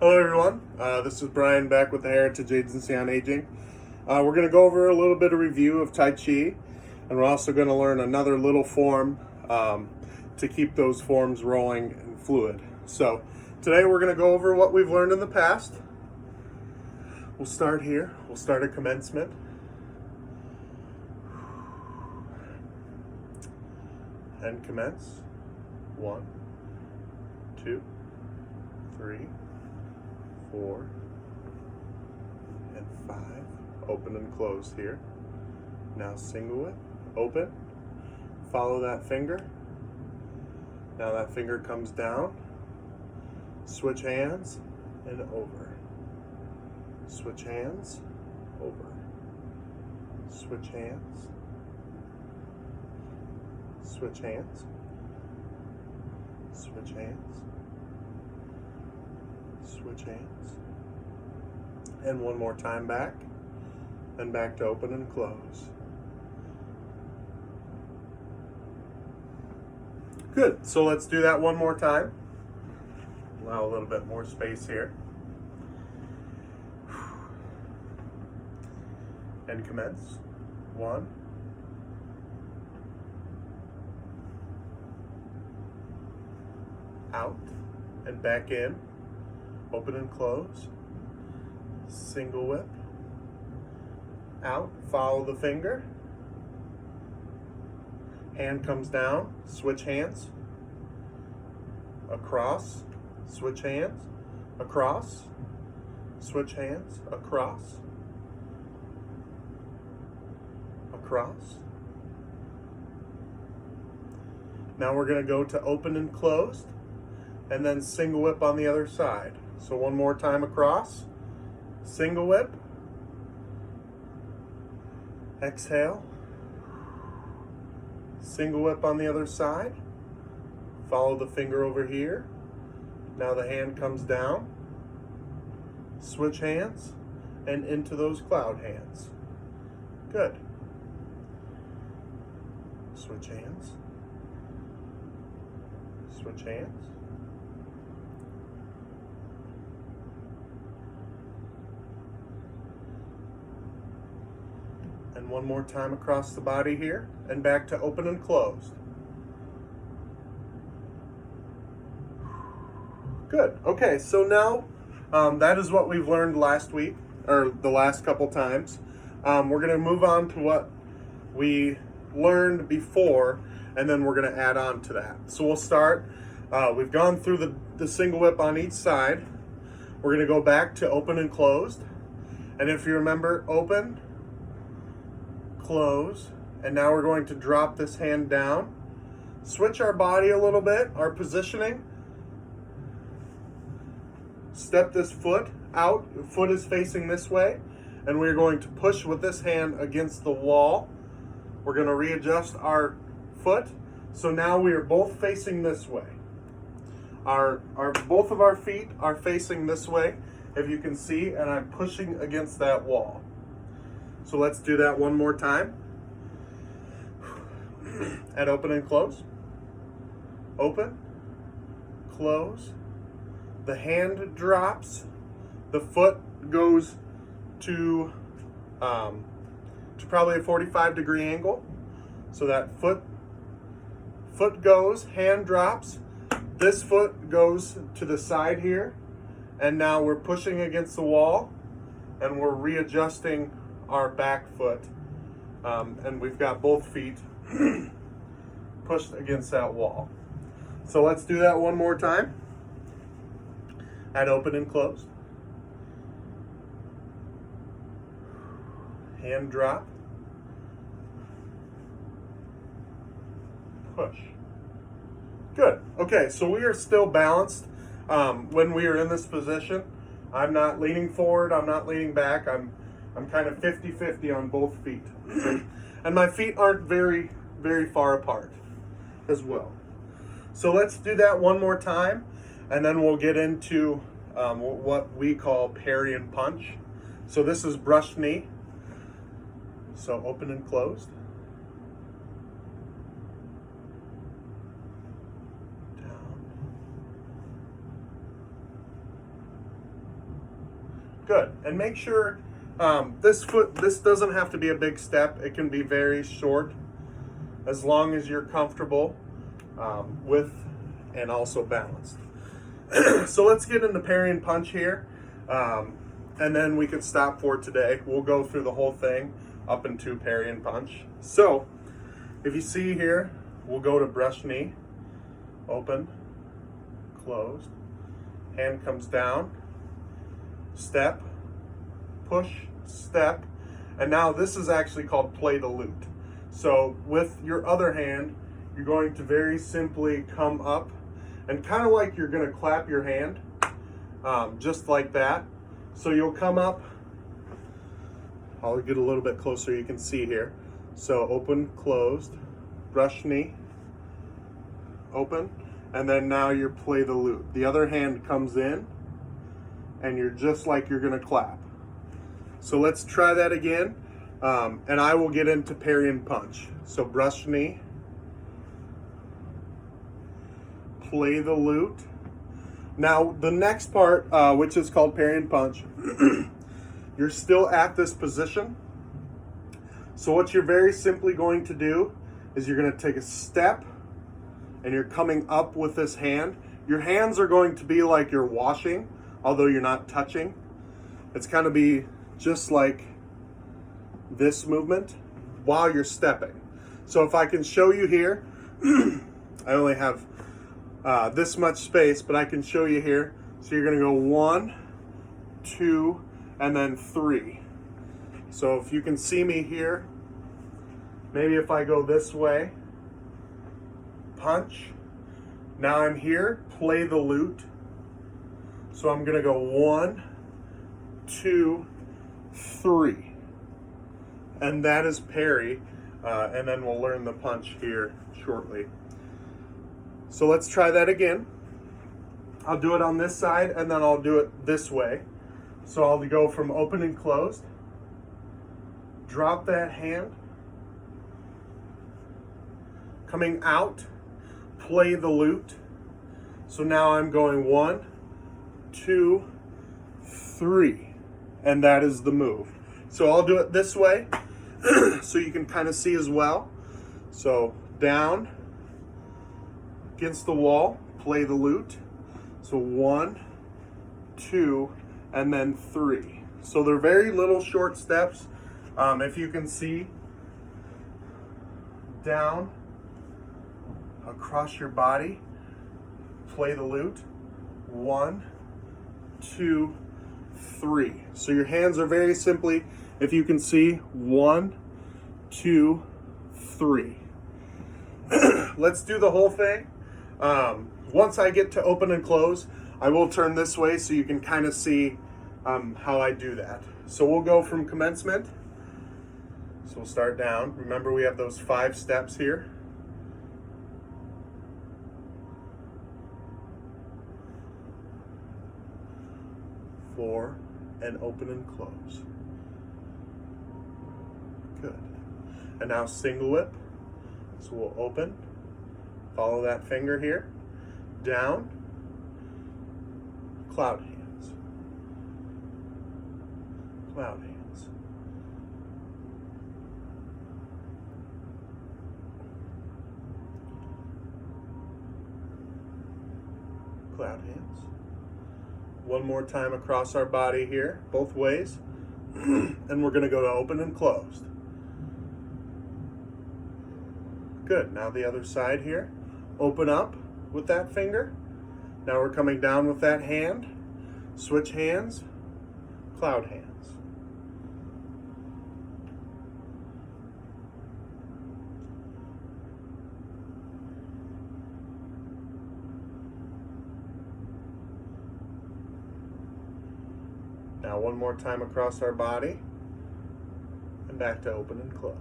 Hello everyone, this is Brian back with the Heritage Agency on Aging. We're going to go over a little bit of review of Tai Chi, and we're also going to learn another little form to keep those forms rolling and fluid. So today we're going to go over what we've learned in the past. We'll start here. We'll start at commencement. And commence. 1, 2, 3, 4, and 5. Open and close here. Now single it, open, follow that finger. Now that finger comes down, switch hands and over. Switch hands, over. Switch hands. Switch hands. Switch hands. Switch hands. And one more time back. And back to open and close. Good. So let's do that one more time. Allow a little bit more space here. And commence. 1. Out and back in. Open and close. Single whip. Out. Follow the finger. Hand comes down. Switch hands. Across. Switch hands. Across. Switch hands. Across. Across. Now we're going to go to open and closed, and then single whip on the other side. So one more time across, single whip, exhale, single whip on the other side, follow the finger over here. Now the hand comes down, switch hands, and into those cloud hands. Good. Switch hands. Switch hands. And one more time across the body here, and back to open and closed. Good. Okay, so now that is what we've learned last week, or the last couple times. We're going to move on to what we learned before, and then we're going to add on to that. So we'll start. We've gone through the single whip on each side. We're going to go back to open and closed. And if you remember, open, close, and now we're going to drop this hand down. Switch our body a little bit, our positioning. Step this foot out. The foot is facing this way, and we're going to push with this hand against the wall. We're going to readjust our foot. So now we are both facing this way. Both of our feet are facing this way, if you can see, and I'm pushing against that wall. So let's do that one more time. And open and close. Open, close. The hand drops. The foot goes to probably a 45-degree angle. So that foot goes, hand drops. This foot goes to the side here, and now we're pushing against the wall, and we're readjusting our back foot, and we've got both feet pushed against that wall. So let's do that one more time. At open and closed. Hand drop. Push. Good. Okay, so we are still balanced when we are in this position. I'm not leaning forward, I'm not leaning back. I'm kind of 50-50 on both feet. And my feet aren't very, very far apart as well. So let's do that one more time, and then we'll get into what we call parry and punch. So this is brush knee. So open and closed. Down. Good. And make sure this doesn't have to be a big step. It can be very short as long as you're comfortable with and also balanced. So let's get into parry and punch here. And then we can stop for today. We'll go through the whole thing up into parry and punch. So if you see here, we'll go to brush knee, open, closed, hand comes down, step, push, step, and now this is actually called play the lute. So with your other hand, you're going to very simply come up and kind of like you're going to clap your hand, just like that. So you'll come up, I'll get a little bit closer, you can see here. So open, closed, brush knee, open, and then now you're play the lute. The other hand comes in, and you're just like you're gonna clap. So let's try that again, and I will get into parry and punch. So brush knee, play the lute. Now the next part, which is called parry and punch, you're still at this position. So what you're very simply going to do is you're going to take a step and you're coming up with this hand. Your hands are going to be like you're washing, although you're not touching. It's going to be just like this movement while you're stepping. So if I can show you here, I only have this much space, but I can show you here. So you're going to go 1, 2, and then 3. So if you can see me here, maybe if I go this way, punch. Now I'm here, play the lute. So I'm going to go 1, 2, 3. And that is parry. And then we'll learn the punch here shortly. So let's try that again. I'll do it on this side and then I'll do it this way. So I'll go from open and closed. Drop that hand. Coming out, play the lute. So now I'm going 1, 2, 3. And that is the move. So I'll do it this way so you can kind of see as well. So down against the wall, play the lute. So 1, 2, and then 3. So they're very little short steps. If you can see, down across your body, play the lute. 1, 2, 3. So your hands are very simply, if you can see, 1, 2, 3. Let's do the whole thing. Once I get to open and close, I will turn this way so you can kind of see how I do that. So we'll go from commencement. So we'll start down. Remember, we have those 5 steps here. Four, and open and close. Good. And now single whip. So we'll open, follow that finger here, down, cloud hands, cloud hands. Cloud hands. One more time across our body here, both ways. And we're going to go to open and closed. Good. Now the other side here. Open up with that finger. Now we're coming down with that hand. Switch hands. Cloud hands. Now one more time across our body and back to open and closed.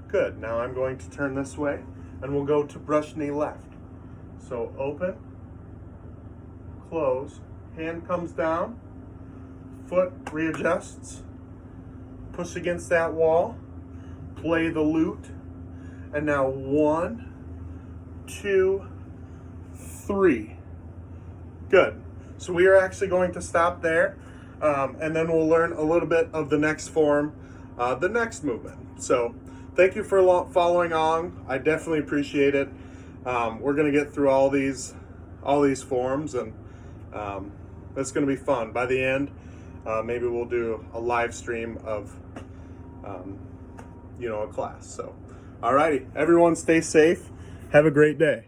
Good. Now I'm going to turn this way and we'll go to brush knee left. So open, close, hand comes down, foot readjusts, push against that wall, play the lute, and now 1, 2, 3. Good. So we are actually going to stop there, and then we'll learn a little bit of the next form, the next movement. So thank you for following on. I definitely appreciate it. We're going to get through all these forms, and it's going to be fun. By the end, maybe we'll do a live stream of a class. So alrighty, everyone stay safe. Have a great day.